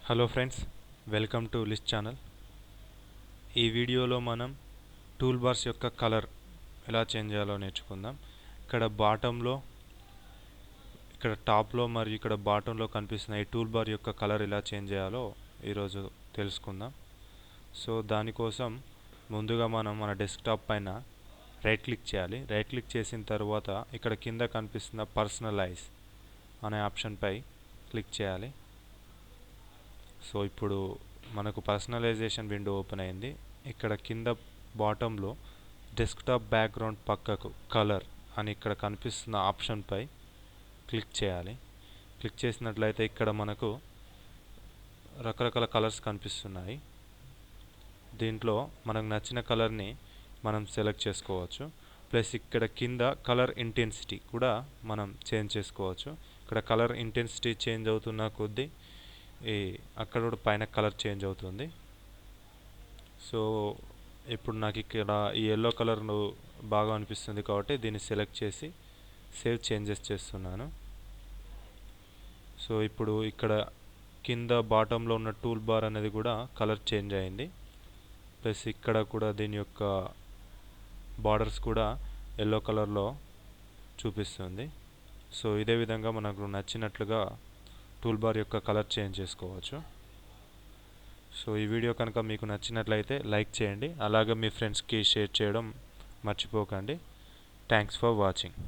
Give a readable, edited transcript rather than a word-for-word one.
Hello friends, welcome to list channel. ఈ వీడియోలో మనం టూల్ బార్స్ యొక్క కలర్ ఎలా చేంజ్ చేయాలో నేర్చుకుందాం. ఇక్కడ టాప్లో మరియు ఇక్కడ బాటంలో కనిపిస్తున్న ఈ టూల్ బార్ యొక్క కలర్ ఎలా చేంజ్ చేయాలో ఈరోజు తెలుసుకుందాం. సో దానికోసం ముందుగా మనం మన డెస్క్టాప్ పైన రైట్ క్లిక్ చేయాలి. రైట్ క్లిక్ చేసిన తర్వాత ఇక్కడ కింద కనిపిస్తున్న పర్సనలైజ్ అనే ఆప్షన్పై క్లిక్ చేయాలి. సో ఇప్పుడు మనకు పర్సనలైజేషన్ విండో ఓపెన్ అయింది. ఇక్కడ కింద బాటంలో డెస్క్టాప్ బ్యాక్గ్రౌండ్ పక్కకు కలర్ అని ఇక్కడ కనిపిస్తున్న ఆప్షన్పై క్లిక్ చేయాలి. క్లిక్ చేసినట్లయితే ఇక్కడ మనకు రకరకాల కలర్స్ కనిపిస్తున్నాయి. దీంట్లో మనకు నచ్చిన కలర్ని మనం సెలెక్ట్ చేసుకోవచ్చు. ప్లస్ ఇక్కడ కింద కలర్ ఇంటెన్సిటీ కూడా మనం చేంజ్ చేసుకోవచ్చు. ఇక్కడ కలర్ ఇంటెన్సిటీ చేంజ్ అవుతున్న కొద్దీ అక్కడ కూడా పైన కలర్ చేంజ్ అవుతుంది. సో ఇప్పుడు నాకు ఇక్కడ ఈ ఎల్లో కలర్ బాగా అనిపిస్తుంది కాబట్టి దీన్ని సెలెక్ట్ చేసి సేవ్ చేంజెస్ చేస్తున్నాను. సో ఇప్పుడు ఇక్కడ కింద బాటంలో ఉన్న టూల్ బార్ అనేది కూడా కలర్ చేంజ్ అయింది. ప్లస్ ఇక్కడ కూడా దీని యొక్క బార్డర్స్ కూడా ఎల్లో కలర్లో చూపిస్తుంది. సో ఇదే విధంగా మనకు నచ్చినట్లుగా టూల్ బార్ యొక్క కలర్ చేంజ్ చేసుకోవచ్చు. సో ఈ వీడియో కనుక మీకు నచ్చినట్లయితే లైక్ చేయండి, అలాగే మీ ఫ్రెండ్స్కి షేర్ చేయడం మర్చిపోకండి. Thanks for watching.